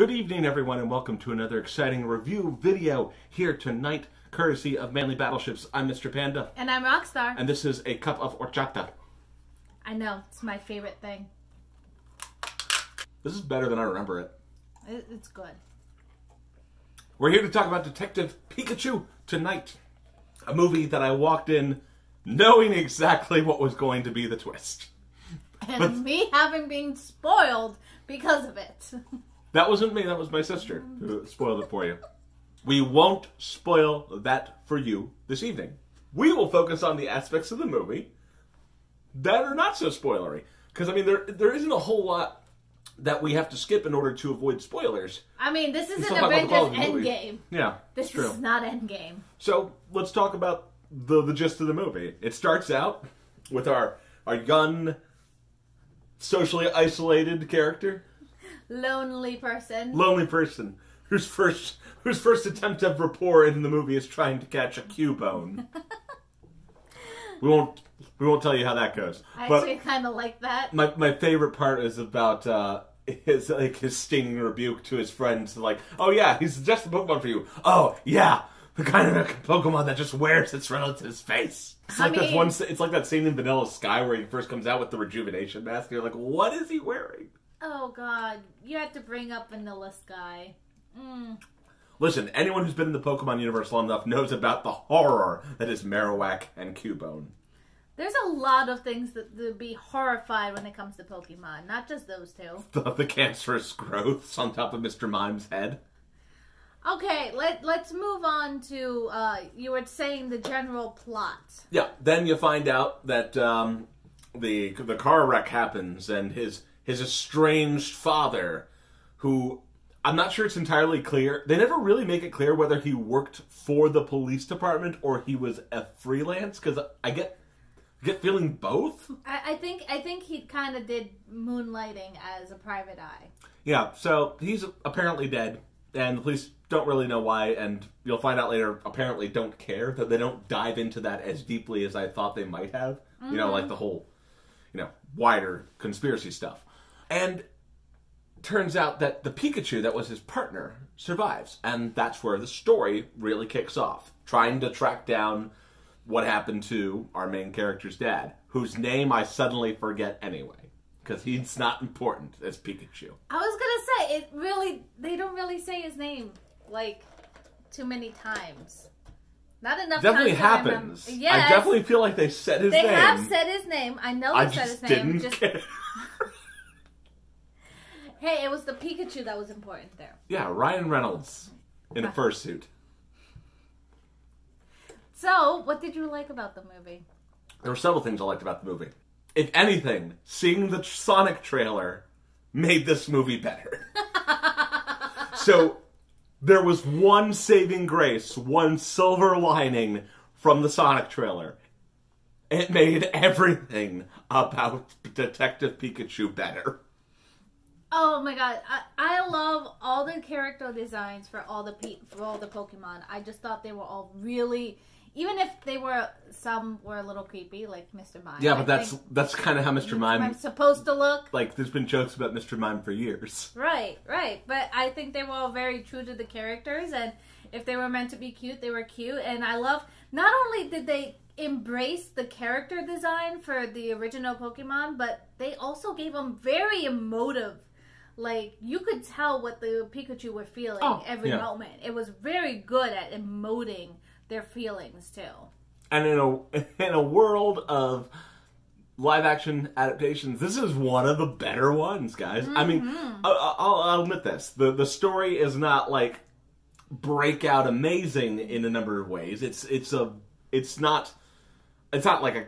Good evening, everyone, and welcome to another exciting review video here tonight, courtesy of Manly Battleships. I'm Mr. Panda. And I'm Roxstar. And this is a cup of horchata. I know, it's my favorite thing. This is better than I remember it. It's good. We're here to talk about Detective Pikachu tonight. A movie that I walked in knowing exactly what was going to be the twist. And me having been spoiled because of it. That wasn't me, that was my sister who spoiled it for you. We won't spoil that for you this evening. We will focus on the aspects of the movie that are not so spoilery. Because, I mean, there isn't a whole lot that we have to skip in order to avoid spoilers. I mean, this isn't Avengers Endgame. Yeah, this is not Endgame. So, let's talk about the gist of the movie. It starts out with our young, socially isolated character. Lonely person. Lonely person whose first attempt at rapport in the movie is trying to catch a Cubone. we won't tell you how that goes. I actually kind of like that. My favorite part is about his stinging rebuke to his friends, like, "Oh yeah, he's just a Pokemon for you. Oh yeah, the kind of Pokemon that just wears its relative's face." It's like that scene in Vanilla Sky where he first comes out with the rejuvenation mask. And you're like, what is he wearing? Oh god, you had to bring up Vanilla Sky. Listen, anyone who's been in the Pokemon universe long enough knows about the horror that is Marowak and Cubone. There's a lot of things that be horrified when it comes to Pokemon, not just those two. The cancerous growths on top of Mr. Mime's head. Okay, let's move on to, you were saying the general plot. Yeah, then you find out that the car wreck happens, and his estranged father, who, I'm not sure it's entirely clear, they never really make it clear whether he worked for the police department or he was a freelance, because I get feeling both. I think he kind of did moonlighting as a private eye. Yeah, so he's apparently dead, and the police don't really know why, and you'll find out later, apparently don't care, that they don't dive into that as deeply as I thought they might have. Mm-hmm. You know, like the whole, wider conspiracy stuff. And turns out that the Pikachu that was his partner survives, and that's where the story really kicks off. Trying to track down what happened to our main character's dad, whose name I suddenly forget anyway, because he's not important as Pikachu. I was gonna say, they don't really say his name, too many times. Not enough definitely time to happens. Remember. Yes. I definitely feel like they said his name. They have said his name. I know they said his name. Didn't care. Hey, it was the Pikachu that was important there. Yeah, Ryan Reynolds in a fursuit. So, what did you like about the movie? There were several things I liked about the movie. If anything, seeing the Sonic trailer made this movie better. So, there was one saving grace, one silver lining from the Sonic trailer. It made everything about Detective Pikachu better. Oh my god, I love all the character designs for all the Pokemon. I just thought they were all really, even if some were a little creepy, like Mr. Mime. Yeah, but that's kind of how Mr. Mime's supposed to look. Like, there's been jokes about Mr. Mime for years. Right. But I think they were all very true to the characters, and if they were meant to be cute, they were cute. And I love, not only did they embrace the character design for the original Pokemon, but they also gave them very emotive. Like, you could tell what the Pikachu were feeling every moment. It was very good at emoting their feelings, too. And in a world of live-action adaptations, this is one of the better ones, guys. Mm-hmm. I mean, I'll admit this. The story is not, breakout amazing in a number of ways. It's not like a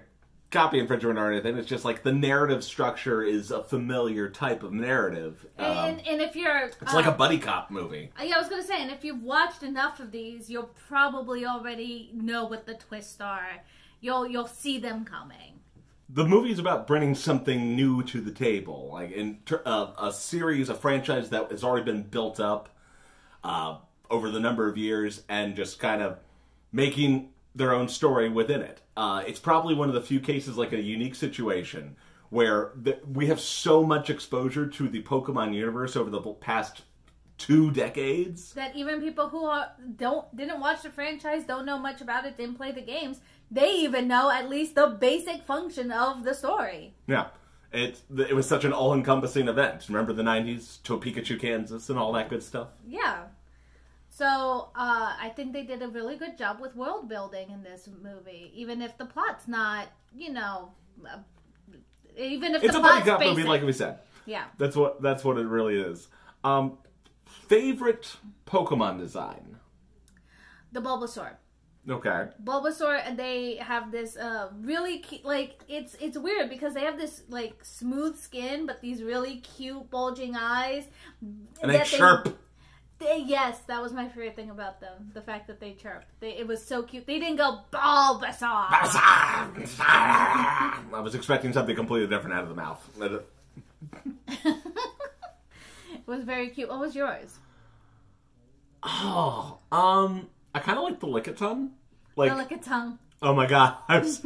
copy infringement or anything. It's just the narrative structure is a familiar type of narrative. And if you're... It's like a buddy cop movie. Yeah, I was going to say, and if you've watched enough of these, you'll probably already know what the twists are. You'll see them coming. The movie is about bringing something new to the table. A franchise that has already been built up over the number of years, and just kind of making their own story within it. It's probably one of the few cases, a unique situation, where we have so much exposure to the Pokemon universe over the past 2 decades. That even people who didn't watch the franchise, don't know much about it, didn't play the games, they even know at least the basic function of the story. Yeah. It was such an all-encompassing event. Remember the 90s? To Pikachu, Kansas, and all that good stuff? Yeah. So, I think they did a really good job with world building in this movie. Even if the plot's not, even if it's the a plot's buddy cop movie, basic. like we said. Yeah. That's what it really is. Favorite Pokemon design? The Bulbasaur. Okay. Bulbasaur, and they have this really it's weird because they have this like smooth skin, but these really cute bulging eyes. And they chirp. Yes, that was my favorite thing about them. The fact that they chirp. It was so cute. They didn't go Bulbasaur. I was expecting something completely different out of the mouth. It was very cute. What was yours? Oh, I kind of like the Lickitung. The Lickitung. Oh my god, I was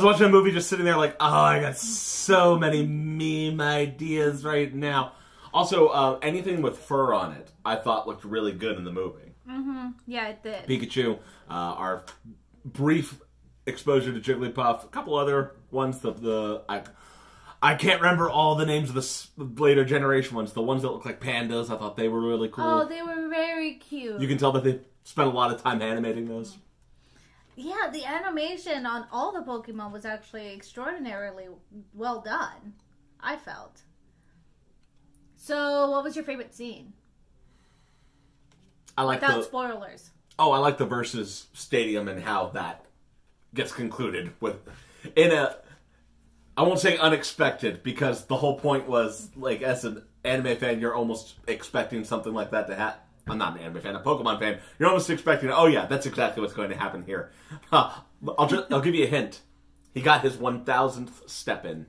watching a movie just sitting there like, oh, I got so many meme ideas right now. Also, anything with fur on it, I thought looked really good in the movie. Mm-hmm. Yeah, it did. Pikachu, our brief exposure to Jigglypuff, a couple other ones. I can't remember all the names of the later generation ones. The ones that look like pandas, I thought they were really cool. Oh, they were very cute. You can tell that they spent a lot of time animating those. Yeah, the animation on all the Pokemon was actually extraordinarily well done, I felt. So, what was your favorite scene? Without spoilers. Oh, I like the Versus Stadium and how that gets concluded with I won't say unexpected, because the whole point was, like, as an anime fan, you're almost expecting something like that to happen. I'm not an anime fan, a Pokemon fan. You're almost expecting, oh yeah, that's exactly what's going to happen here. I'll give you a hint. He got his 1,000th step in.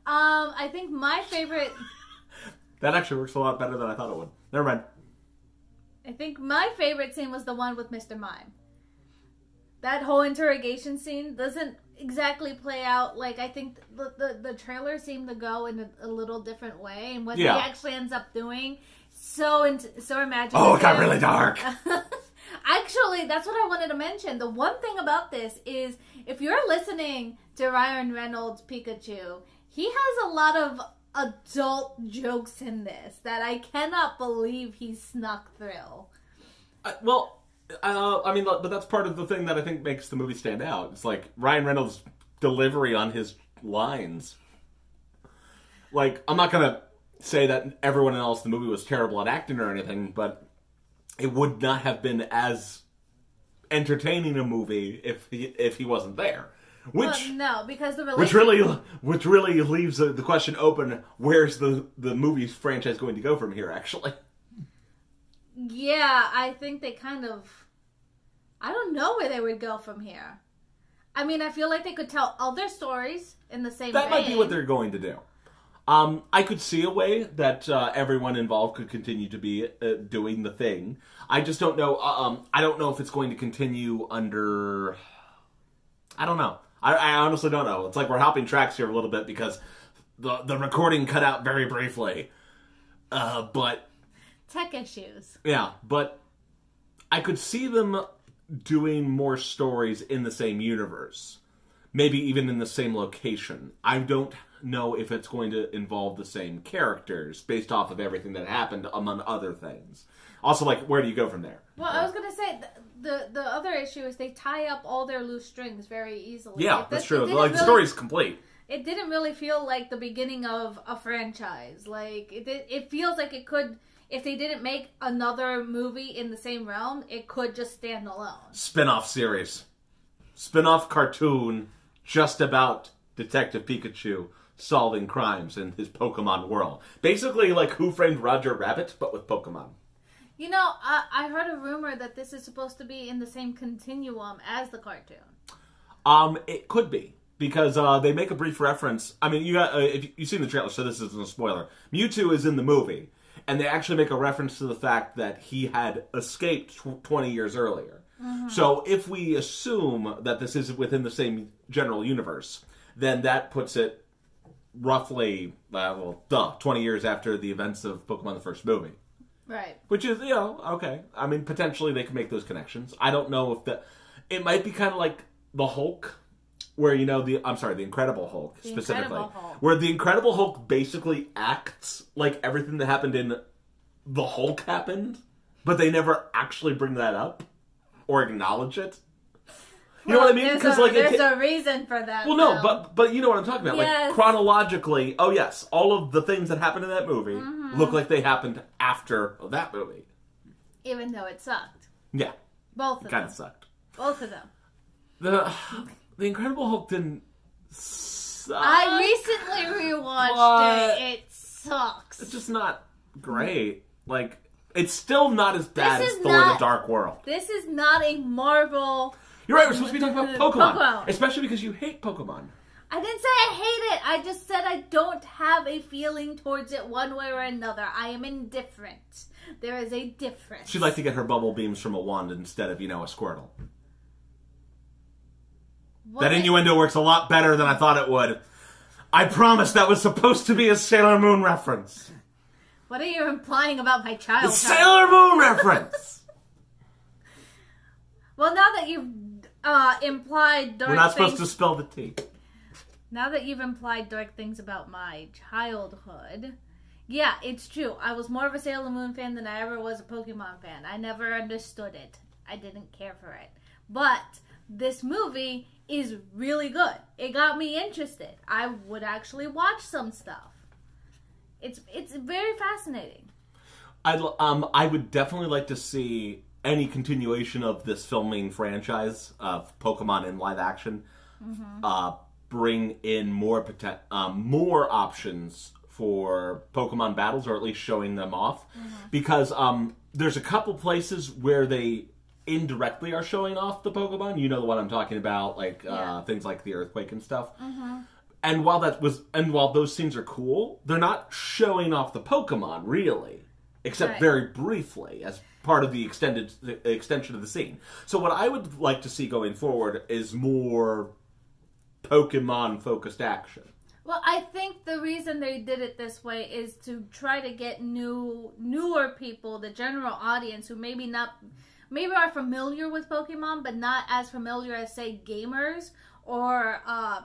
I think my favorite... That actually works a lot better than I thought it would. Never mind. I think my favorite scene was the one with Mr. Mime. That whole interrogation scene doesn't exactly play out like I think the trailer seemed to go in a little different way, and what he actually ends up doing so imaginative. Oh, it got really dark. Actually, that's what I wanted to mention. The one thing about this is if you're listening to Ryan Reynolds' Pikachu, he has a lot of adult jokes in this that I cannot believe he snuck through. I mean, but that's part of the thing that I think makes the movie stand out. It's like Ryan Reynolds' delivery on his lines. Like, I'm not gonna say that everyone else in the movie was terrible at acting or anything, but it would not have been as entertaining a movie if he wasn't there. No, because which really leaves the question open: where's the movie franchise going to go from here? Actually. Yeah, I think they I don't know where they would go from here. I mean, I feel like they could tell other stories in the same That vein. might be what they're going to do. I could see a way that everyone involved could continue to be doing the thing. I just don't know. I don't know if it's going to continue under... I don't know. I honestly don't know. It's like we're hopping tracks here a little bit because the recording cut out very briefly. But... Tech issues. Yeah, but I could see them doing more stories in the same universe. Maybe even in the same location. I don't know if it's going to involve the same characters based off of everything that happened, among other things. Also, like, where do you go from there? Well, I was going to say, the other issue is they tie up all their loose strings very easily. Yeah, that's true. Like, the story's complete. It didn't really feel like the beginning of a franchise. Like, it feels like it could... If they didn't make another movie in the same realm, it could just stand alone. Spin-off series. Spin-off cartoon just about Detective Pikachu solving crimes in his Pokemon world. Basically like Who Framed Roger Rabbit, but with Pokemon. You know, I heard a rumor that this is supposed to be in the same continuum as the cartoon. It could be. Because they make a brief reference. I mean, you got if you've seen the trailer, so this isn't a spoiler. Mewtwo is in the movie. And they actually make a reference to the fact that he had escaped 20 years earlier. Mm-hmm. So if we assume that this is within the same general universe, then that puts it roughly, 20 years after the events of Pokemon the first movie. Right. Which is, okay. I mean, potentially they can make those connections. I don't know if it might be kind of like the Hulk, where, the Incredible Hulk, specifically. Incredible Hulk. Where the Incredible Hulk basically acts like everything that happened in the Hulk happened, but they never actually bring that up or acknowledge it. You know what I mean? Because there's a reason for that. Well, no, but you know what I'm talking about. Yes. Like, chronologically, all of the things that happened in that movie look like they happened after that movie. Even though it sucked. Yeah. Both of them. Kind of sucked. Both of them. The Incredible Hulk didn't suck. I recently rewatched it. It sucks. It's just not great. Like, it's still not as bad as Thor the Dark World. This is not a Marvel... You're right, we're supposed to be talking about Pokemon. Especially because you hate Pokemon. I didn't say I hate it. I just said I don't have a feeling towards it one way or another. I am indifferent. There is a difference. She'd like to get her bubble beams from a wand instead of, a Squirtle. That innuendo works a lot better than I thought it would. I promise that was supposed to be a Sailor Moon reference. What are you implying about my childhood? The Sailor Moon reference! Well, now that you've implied dark We're not things... supposed to spill the tea. Now that you've implied dark things about my childhood... Yeah, it's true. I was more of a Sailor Moon fan than I ever was a Pokemon fan. I never understood it. I didn't care for it. But this movie is really good. It got me interested. I would actually watch some stuff. It's very fascinating. I would definitely like to see any continuation of this filming franchise of Pokemon in live action. Bring in more options for Pokemon battles, or at least showing them off. Because there's a couple places where they indirectly are showing off the Pokemon. You know the one I'm talking about, like things like the earthquake and stuff. And while those scenes are cool, they're not showing off the Pokemon really, except very briefly as part of the extension of the scene. So what I would like to see going forward is more Pokemon focused action. Well, I think the reason they did it this way is to try to get newer people, the general audience, who maybe are familiar with Pokemon, but not as familiar as, say, gamers or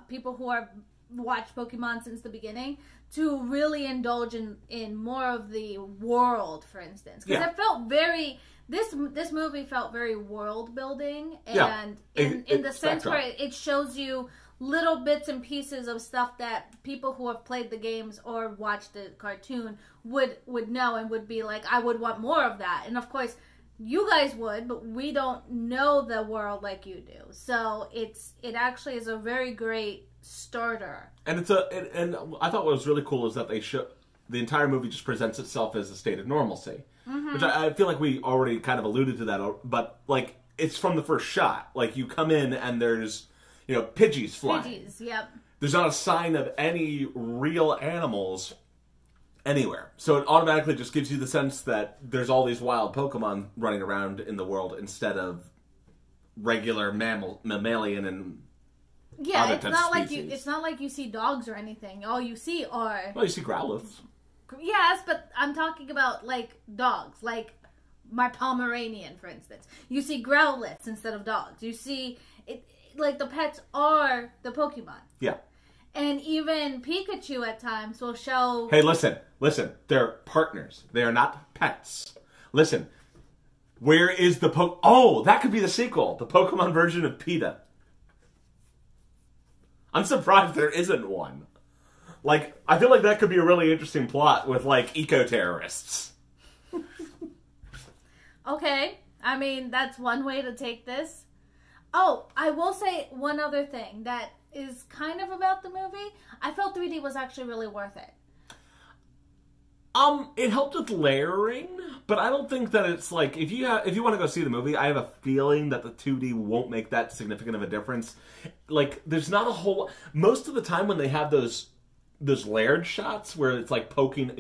people who have watched Pokemon since the beginning, to really indulge in more of the world, for instance. Because it felt very... This movie felt very world building, and in the sense where it shows you little bits and pieces of stuff that people who have played the games or watched the cartoon would know and would be like, I would want more of that. And of course, you guys would, but we don't know the world like you do. So it actually is a very great starter. And and I thought what was really cool is that the entire movie just presents itself as a state of normalcy. Which I feel like we already kind of alluded to that, but like it's from the first shot. Like you come in and there's Pidgeys flying. Pidgeys, yep. There's not a sign of any real animals anywhere. So it automatically just gives you the sense that there's all these wild Pokemon running around in the world instead of regular mammalian and other types of species. It's not like you see dogs or anything. All you see are... Well, you see Growlithes. Yes, but I'm talking about, like, dogs. Like my Pomeranian, for instance. You see Growlithes instead of dogs. You see... Like, the pets are the Pokemon. Yeah. And even Pikachu at times will show... Hey, listen. They're partners. They are not pets. Listen. Where is the Oh, that could be the sequel. The Pokemon version of PETA. I'm surprised there isn't one. Like, I feel like that could be a really interesting plot with, like, eco-terrorists. Okay. I mean, that's one way to take this. Oh, I will say one other thing that is kind of about the movie. I felt 3D was actually really worth it. It helped with layering, but I don't think that it's like if you want to go see the movie, I have a feeling that the 2D won't make that significant of a difference. Like, there's not a whole... Most of the time when they have those layered shots where it's like poking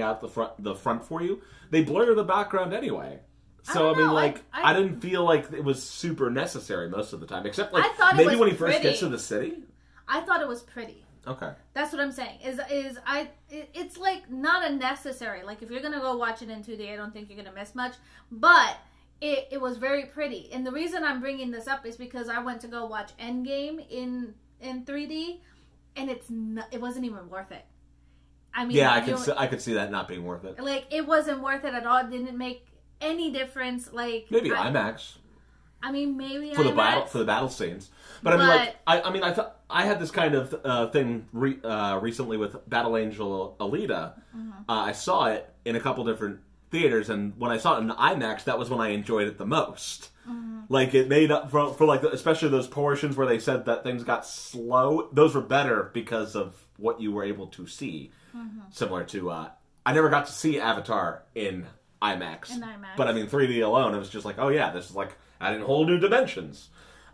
out the front for you, they blur the background anyway. So, I mean, like, I didn't feel like it was super necessary most of the time. Except, like, maybe when he first gets to the city. I thought it was pretty. Okay. That's what I'm saying. It's like not a necessary. Like if you're gonna go watch it in 2D, I don't think you're gonna miss much. But it was very pretty, and the reason I'm bringing this up is because I went to go watch Endgame in 3D, and it wasn't even worth it. I mean, yeah, I could see that not being worth it. Like it wasn't worth it at all. It didn't make any difference. Like maybe IMAX. I mean, maybe for IMAX. the battle scenes. But I mean, I thought I had this kind of thing recently with Battle Angel Alita. I saw it in a couple different theaters, and when I saw it in IMAX, that was when I enjoyed it the most. Like it made up for like especially those portions where they said that things got slow. Those were better because of what you were able to see. Similar to I never got to see Avatar in IMAX. But I mean 3D alone, it was just like, oh yeah, this is like adding whole new dimensions.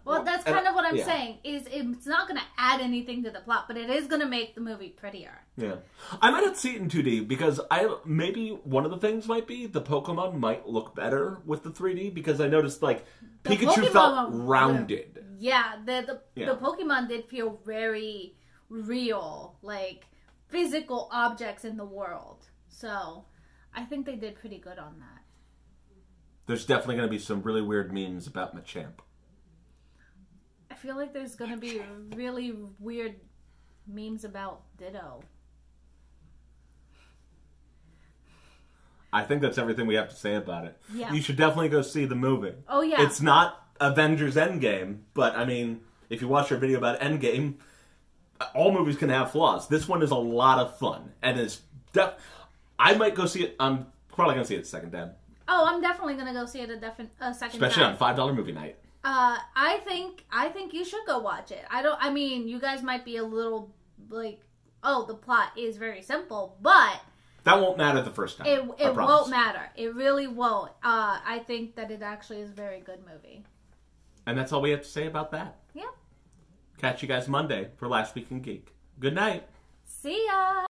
Well, that's kind of what I'm saying. Is it's not going to add anything to the plot, but it is going to make the movie prettier. Yeah, I might have to see it in 2D because maybe one of the things might be the Pokemon might look better with the 3D because I noticed like Pikachu felt rounded. Yeah, the Pokemon did feel very real, like physical objects in the world. So I think they did pretty good on that. There's definitely going to be some really weird memes about Machamp. I feel like there's going to be really weird memes about Ditto. I think that's everything we have to say about it. Yeah. You should definitely go see the movie. Oh, yeah. It's not Avengers Endgame, but, I mean, if you watch our video about Endgame, all movies can have flaws. This one is a lot of fun. And it's I might go see it. I'm probably going to see it second time. Oh, I'm definitely going to go see it a second Especially time. on $5 movie night. I think you should go watch it. I mean, you guys might be a little like, oh, the plot is very simple, but that won't matter the first time. It won't matter. It really won't. I think that it actually is a very good movie. And that's all we have to say about that. Yeah. Catch you guys Monday for Last Week in Geek. Good night. See ya.